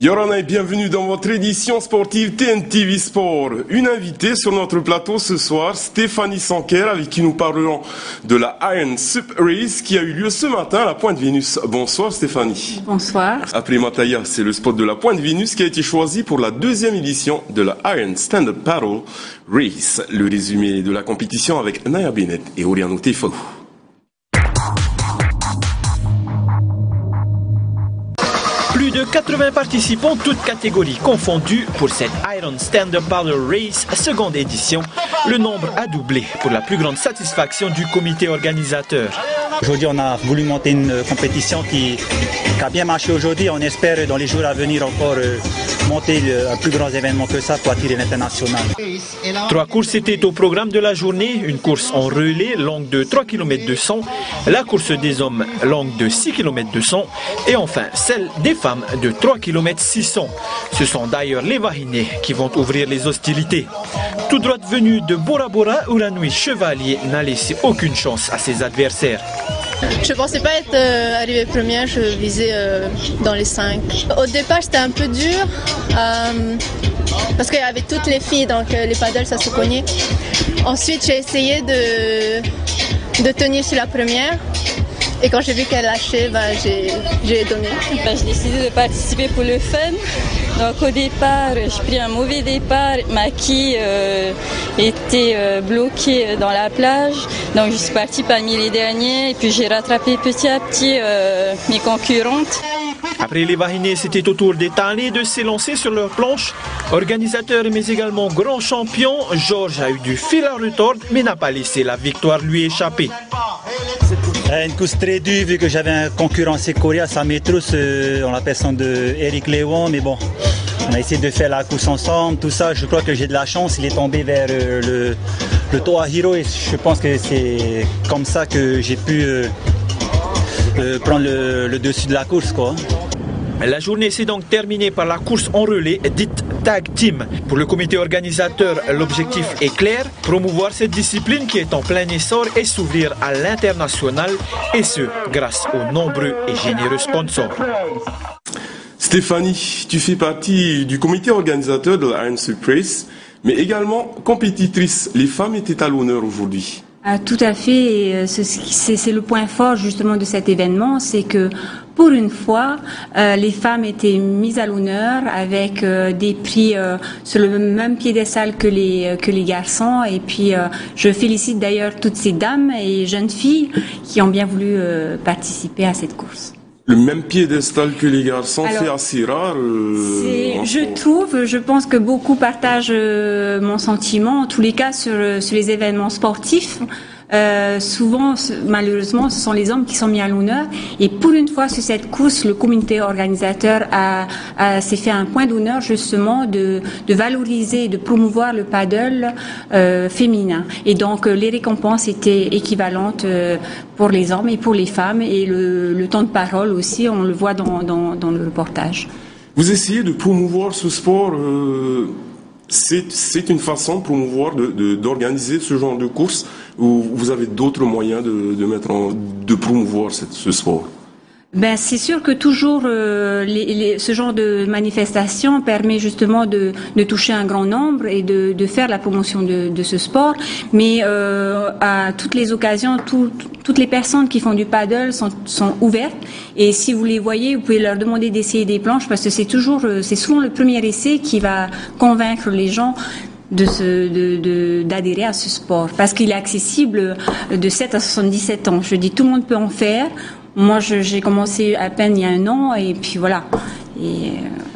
Yorana et bienvenue dans votre édition sportive TNTV Sport. Une invitée sur notre plateau ce soir, Stéphanie Sanker, avec qui nous parlerons de la Iron Sup Race qui a eu lieu ce matin à la Pointe Vénus. Bonsoir Stéphanie. Bonsoir. Après Mataya, c'est le spot de la Pointe Vénus qui a été choisi pour la deuxième édition de la Iron Stand-Up Paddle Race. Le résumé de la compétition avec Naya Bennett et Oriano Tefalou. Plus de 80 participants, toutes catégories confondues, pour cette Iron Stand-Up Paddle Race, seconde édition. Le nombre a doublé pour la plus grande satisfaction du comité organisateur. Aujourd'hui, on a voulu monter une compétition qui a bien marché aujourd'hui. On espère dans les jours à venir encore monter un plus grand événement que ça pour attirer l'international. 3 courses étaient au programme de la journée. Une course en relais longue de 3 km 200, la course des hommes longue de 6 km 200 et enfin celle des femmes de 3 km 600. Ce sont d'ailleurs les Vahinés qui vont ouvrir les hostilités. Tout droit venu de Bora Bora, Uranui Chevalier n'a laissé aucune chance à ses adversaires. Je pensais pas être arrivée première, je visais dans les 5. Au départ c'était un peu dur parce qu'il y avait toutes les filles, donc les paddles ça se cognait. Ensuite j'ai essayé de tenir sur la première et quand j'ai vu qu'elle lâchait, j'ai donné. J'ai décidé de participer pour le fun. Donc au départ, j'ai pris un mauvais départ, ma quille était bloquée dans la plage. Donc je suis partie parmi les derniers et puis j'ai rattrapé petit à petit mes concurrentes. Après les Vahinés, c'était au tour des Tanais de s'élancer sur leur planche. Organisateur mais également grand champion, Georges a eu du fil à retordre mais n'a pas laissé la victoire lui échapper. Une course très dure vu que j'avais un concurrent Secoria, sa maîtresse, on l'appelle son de Eric Léon, mais bon, on a essayé de faire la course ensemble, tout ça, je crois que j'ai de la chance, il est tombé vers le Toa Hiro et je pense que c'est comme ça que j'ai pu prendre le dessus de la course, quoi. La journée s'est donc terminée par la course en relais dite Tag Team. Pour le comité organisateur, l'objectif est clair, promouvoir cette discipline qui est en plein essor et s'ouvrir à l'international, et ce, grâce aux nombreux et généreux sponsors. Stéphanie, tu fais partie du comité organisateur de la Iron Sup Race, mais également compétitrice. Les femmes étaient à l'honneur aujourd'hui. Tout à fait, et c'est le point fort justement de cet événement, c'est que pour une fois, les femmes étaient mises à l'honneur avec des prix sur le même piédestal que les garçons. Et puis, je félicite d'ailleurs toutes ces dames et jeunes filles qui ont bien voulu participer à cette course. Le même piédestal que les garçons, c'est assez rare. Je pense que beaucoup partagent mon sentiment. En tous les cas, sur les événements sportifs, souvent, malheureusement, ce sont les hommes qui sont mis à l'honneur. Et pour une fois, sur cette course, le comité organisateur s'est fait un point d'honneur justement de valoriser et de promouvoir le paddle féminin. Et donc, les récompenses étaient équivalentes pour les hommes et pour les femmes. Et le temps de parole aussi, on le voit dans le reportage. Vous essayez de promouvoir ce sport. C'est une façon de promouvoir, d'organiser ce genre de course, ou vous avez d'autres moyens de promouvoir ce sport? Ben, c'est sûr que toujours ce genre de manifestation permet justement de toucher un grand nombre et de faire la promotion de ce sport. Mais à toutes les occasions, toutes les personnes qui font du paddle sont ouvertes. Et si vous les voyez, vous pouvez leur demander d'essayer des planches parce que c'est souvent le premier essai qui va convaincre les gens d'adhérer à ce sport parce qu'il est accessible de 7 à 77 ans. Je dis tout le monde peut en faire. Moi, j'ai commencé à peine il y a 1 an et puis voilà.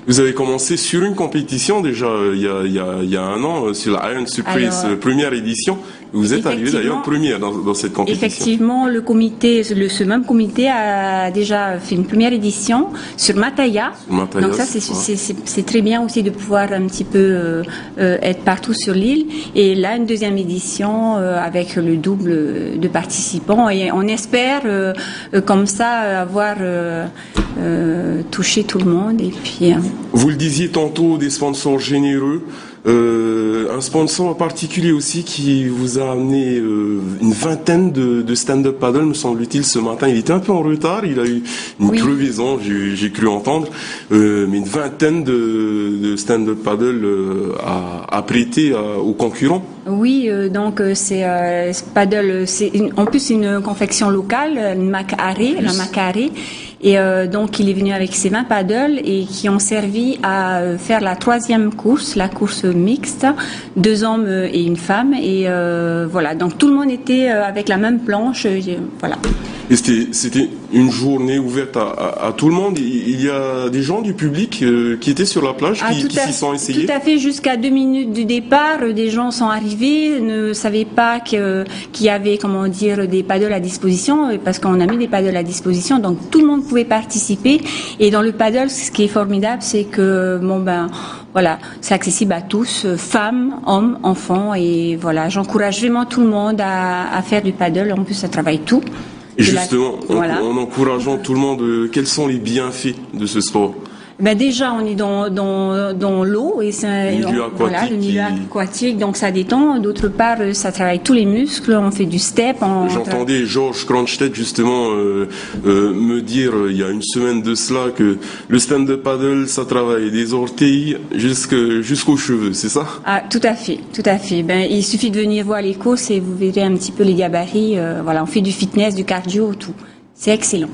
Vous avez commencé sur une compétition déjà il y a 1 an sur la Iron Sup Race première édition. Vous êtes arrivé d'ailleurs première dans cette compétition. Effectivement, ce même comité a déjà fait une première édition sur Mataya. Donc ça, c'est très bien aussi de pouvoir un petit peu être partout sur l'île. Et là, une deuxième édition avec le double de participants. Et on espère comme ça avoir touché tout le monde. monde. Et puis, Vous le disiez tantôt, des sponsors généreux. Un sponsor particulier aussi qui vous a amené une vingtaine de stand-up paddle, me semble-t-il, ce matin. Il était un peu en retard, il a eu une crevaison, j'ai cru entendre, mais une vingtaine de stand-up paddle à prêter aux concurrents. Oui, donc c'est paddle, en plus une confection locale, une Macaré, la Macaré. Et donc il est venu avec ses 20 paddles et qui ont servi à faire la 3e course, la course mixte, 2 hommes et une femme. Et voilà, donc tout le monde était avec la même planche. Voilà. Et c'était une journée ouverte à tout le monde. Il y a des gens du public qui étaient sur la plage, qui s'y sont essayés. Tout à fait, jusqu'à 2 minutes du départ, des gens sont arrivés, ne savaient pas qu'il y avait, comment dire, des paddles à disposition, parce qu'on a mis des paddles à disposition, donc tout le monde pouvait participer. Et dans le paddle, ce qui est formidable, c'est que voilà, c'est accessible à tous, femmes, hommes, enfants, et voilà, j'encourage vraiment tout le monde à faire du paddle. En plus, ça travaille tout. Et justement, en encourageant tout le monde, quels sont les bienfaits de ce sport? Ben déjà, on est dans l'eau et c'est le milieu aquatique, donc ça détend. D'autre part, ça travaille tous les muscles. On fait du step. J'entendais Georges Kronstedt justement me dire il y a une semaine de cela que le stand-up paddle, ça travaille des orteils jusqu'aux cheveux, c'est ça? Ah, tout à fait, tout à fait. Ben il suffit de venir voir les courses et vous verrez un petit peu les gabarits. Voilà, on fait du fitness, du cardio, tout. C'est excellent.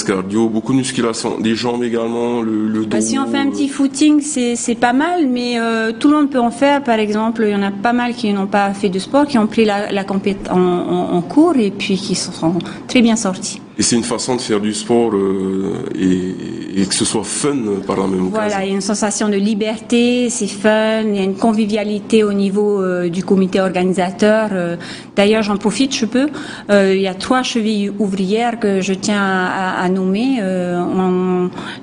Cardio, beaucoup de musculation, des jambes également, le dos. Si on fait un petit footing, c'est pas mal, mais tout le monde peut en faire. Par exemple, il y en a pas mal qui n'ont pas fait de sport, qui ont pris la compétition en cours et puis qui sont très bien sortis. Et c'est une façon de faire du sport et que ce soit fun par la même occasion. Voilà, il y a une sensation de liberté, c'est fun, il y a une convivialité au niveau du comité organisateur. D'ailleurs, j'en profite, il y a 3 chevilles ouvrières que je tiens à nommer.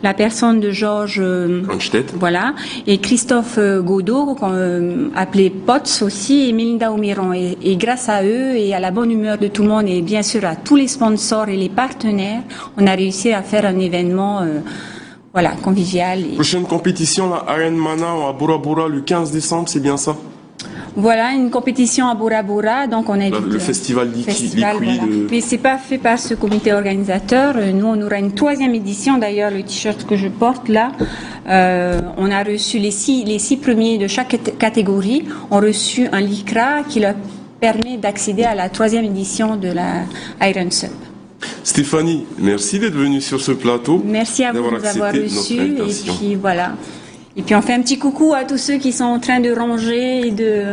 La personne de Georges Kronstedt, voilà, et Christophe Godot, appelé Potts aussi, et Melinda Omiron. Et grâce à eux et à la bonne humeur de tout le monde et bien sûr à tous les sponsors et les partenaires, on a réussi à faire un événement convivial. Prochaine compétition, la Iron Mana à Bora Bora le 15 décembre, c'est bien ça? Voilà, une compétition à Bora Bora, donc on a le festival liquide. Voilà. Mais c'est pas fait par ce comité organisateur. Nous, on aura une 3e édition. D'ailleurs, le t-shirt que je porte là, on a reçu les 6 premiers de chaque catégorie ont reçu un lycra qui leur permet d'accéder à la 3e édition de la Iron Sup. Stéphanie, merci d'être venue sur ce plateau. Merci à vous de nous avoir reçus. Et puis voilà. Et puis on fait un petit coucou à tous ceux qui sont en train de ranger et de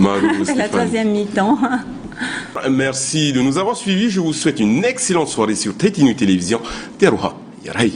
la 3e mi-temps. Merci de nous avoir suivis. Je vous souhaite une excellente soirée sur Tétinu Télévision. Teruha Yarai.